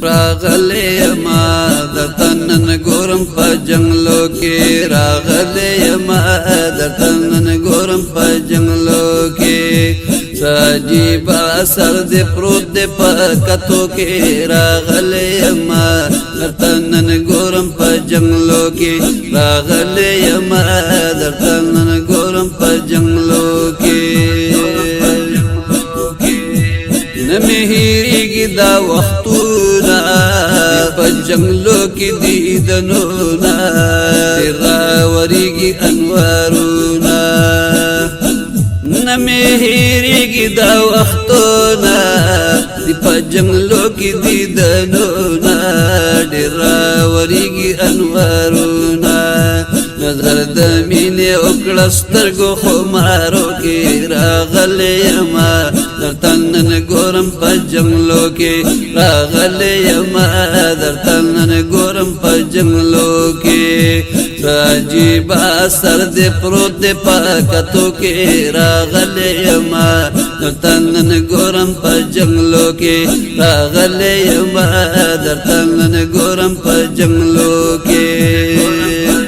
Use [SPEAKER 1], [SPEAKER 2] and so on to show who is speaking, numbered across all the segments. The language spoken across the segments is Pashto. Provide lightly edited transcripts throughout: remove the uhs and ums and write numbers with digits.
[SPEAKER 1] راغلی ما درته نن ګورم په جنګلو کې راغلی ما درته نن ګورم په جنګلو کې عجیب اثر دې پروت دې په کتو کې راغلی ما درته نن ګورم په جنګلو کې راغلی ما درته نن ګورم په جنګلو کې نمی هیریگی دا وقتونا پا جنگلو کی دیدنونا راوریگی انوارونا نمی هیریگی دا وقتونا پا جنگلو کی دیدنونا راوریگی انوارونا نظر دمینه اکڑا سترگو خمارو کی راغلی ما درته نن ګورم په جنګلو کې راغلی ما درته نن ګورم په جنګلو کې عجیب اثر دې پروت دې په کتو کې راغلی ما درته نن ګورم په جنګلو کې راغلی ما درته نن ګورم په جنګلو کې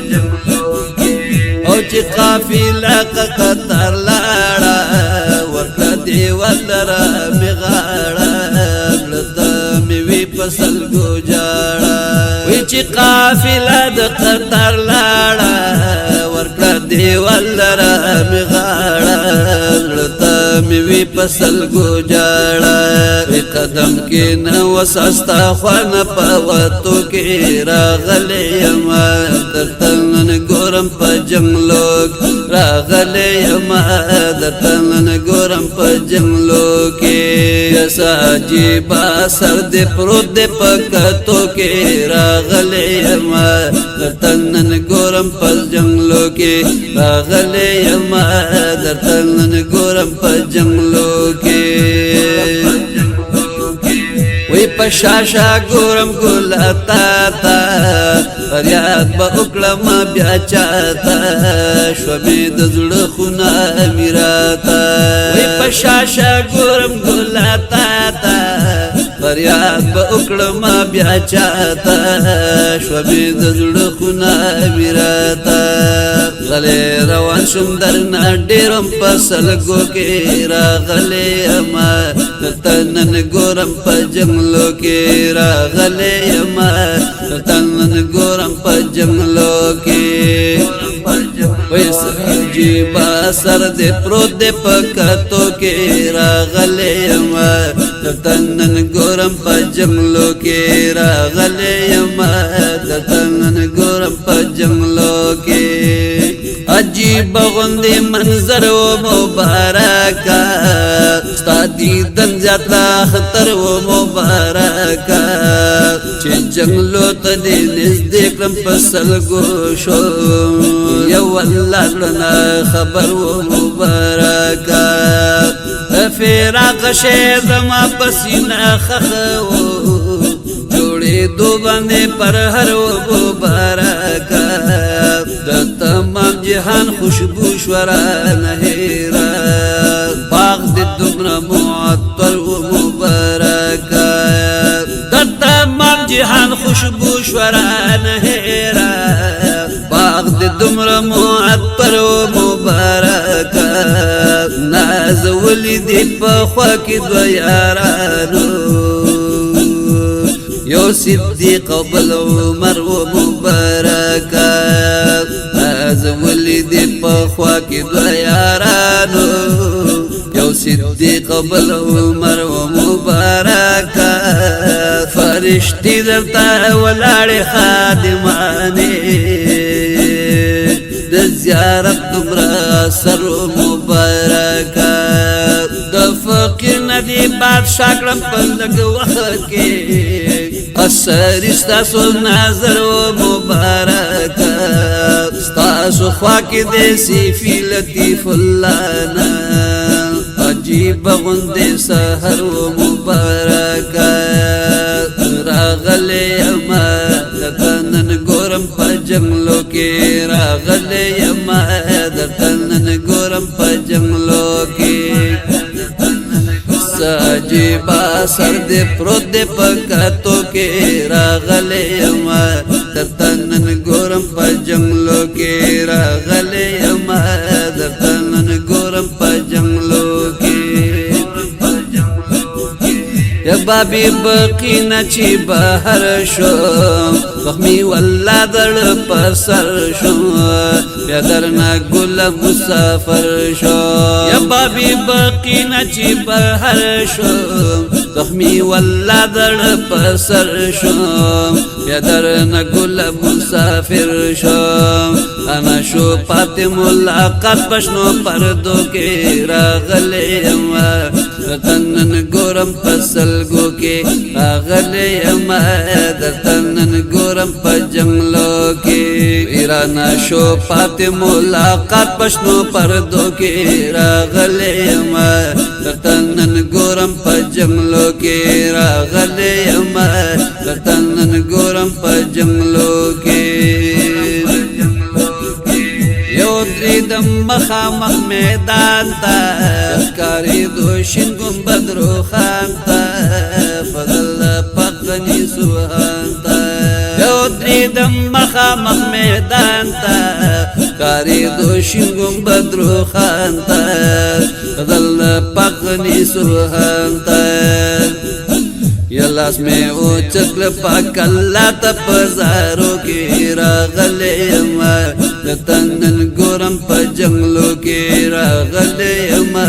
[SPEAKER 1] او چې قافله قطر لاړه ورته دیوال را بغاړه لته مې وی پسل ګو جاړه وی چې قافله د قطر لاړه ورته دیوال را بغاړه لته مې وی پسل ګو جاړه قدم کې نو وسستا خوان په وته کې راغلی ما درته نن ګورم په جنګلو راغلی ما درته نن ګورم په جنګلو کې عجیب اثر دې پروت دې په کتو کې راغلی ما درته نن ګورم په جنګلو کې راغلی ما درته نن ګورم په جنګلو کې وی پشاشا ګورم ګل تا تا فریاد به وکړم بیا چاته شو مې د زړه خونه میراته وی پشاشا ګورم ګل تا تا فریاد به وکړم بیا چاته شو مې د زړه خونه میراته غلی روان شم درنه ډېرم په سلګو کې راغلی ما درته نن ګورم په جنګلو کې راغلی ما درته نن ګورم په جنګلو کې ویس عجیب اثر دې پروت دې په کتو کې راغلی ما درته نن ګورم په جنګلو کې راغلی ما درته نن ګورم په جنګلو کې عجیب غوندې منظر و مبارکه ستا دیدن زیاته خطر و مبارکه چې جنګلو ته دې نږدې کړم په سلګو شو یو الله زړه خبر و مبارکه فراق شی زما په سینه خخ و جوړېدو باندې پر هر و مبارکه د تمام جهان خوشبو شورانه هیرا باغ دې دومره معطر و مبارکه د تمام جهان خوشبو شورانه هیرا باغ دې دومره معطر و مبارکه ناز ولې دې په خوا کې دوه یارانو یو صدیق او بل عمر و مبارکه از ولید په خوا کې دوه یارانو یو صدیق او بل عمر و مبارکه فرشتي درته ولاړې خادمانې د زیارت دومره سر مبارکه د فقیر ندی بادشاہ کړم په لږ وخت کې اثر ستاسو نظر و مبارکه ستاسو خوا کې دې سیفی لطیف الله نا عجیب غوندې سحر و مبارکه راغلی ما درته نن ګورم په جنګلو کې راغلی ما درته نن ګورم په جنګلو کې عجیب اثر دې پروت دې په کتو کې راغلی یما درته نن ګورم په جنګلو کې راغلی یما درته نن ګورم په جنګلو کې یا بابی بقینا چی بہر شو وخمی واللہ در پر سر شو یا درنا گل مسافر شو یا بابی بقینا چی بہر شو وخمی واللہ در پر سر شو یا درنا گل مسافر شو انا شو پات ملاقات پشنو پردو کے راغلی یما تنن گورم پسلگو کے راغلی یما تنن گورم پا جنگلو کے ایرانا شو پات ملاقات پشنو پردو کے راغلی یما تنن گورم پا جنگلو کے راغلی یما تنن گورم پا جنگلو کے دم مخامخ میدان تا کاری دوشن گنبد روخان تا فضل پقنی سوحان تا یودری دم مخامخ میدان تا کاری دوشن گنبد روخان تا فضل پقنی سوحان تا یلاس میں او چکل پاک اللہ تپزارو کی راغلی یما دتنن گورم پا جنگلو کی راغلی یما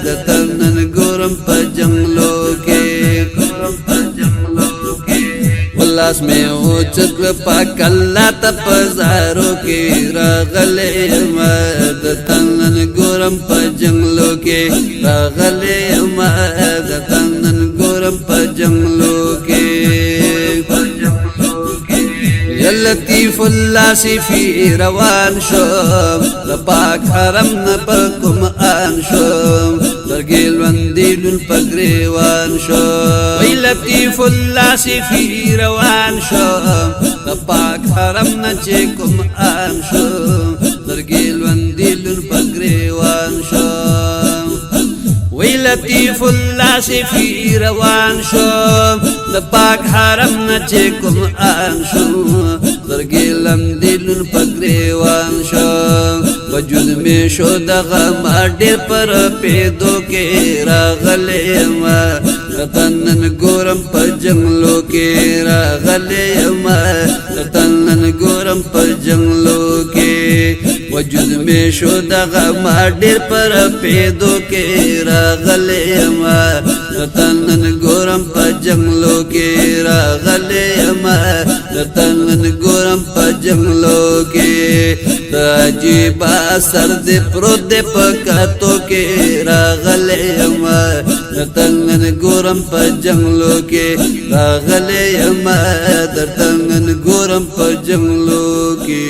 [SPEAKER 1] دتنن گورم پا جنگلو کی یلاس میں او چکل پاک اللہ تپزارو کی راغلی یما دتنن گورم پا جنگلو کی راغلی یما دتنن گورم پا جنگلو کے یا لطیف اللہ سی فی روان شم لپاک حرم نپکم آن شم درگیل وندیل الپگریوان شم وی لطیف اللہ سی فی روان شم لپاک حرم نچکم آن شم درگیل وندیل الپگریوان شم وی لطیف اللہ سے فی روان شو لپاک حرم نچکم آن شو درگیلم دل پگریوان شو وجود میں شو دغا دیر پر پیدو کے راغلی یما تنن گورم پر جنگلو کے راغلی یما تنن گورم پر جنگلو کے وجود میں شو دغا دیر پر پیدو کے راغلی یما تنن گورم پا جنگلو کے راغلی یما تنن گورم پا جنگلو کے تاجیبا سرد پرود پکاتو کے راغلی یما تنن گورم پا جنگلو کے راغلی یما تنن گورم پا جنگلو کے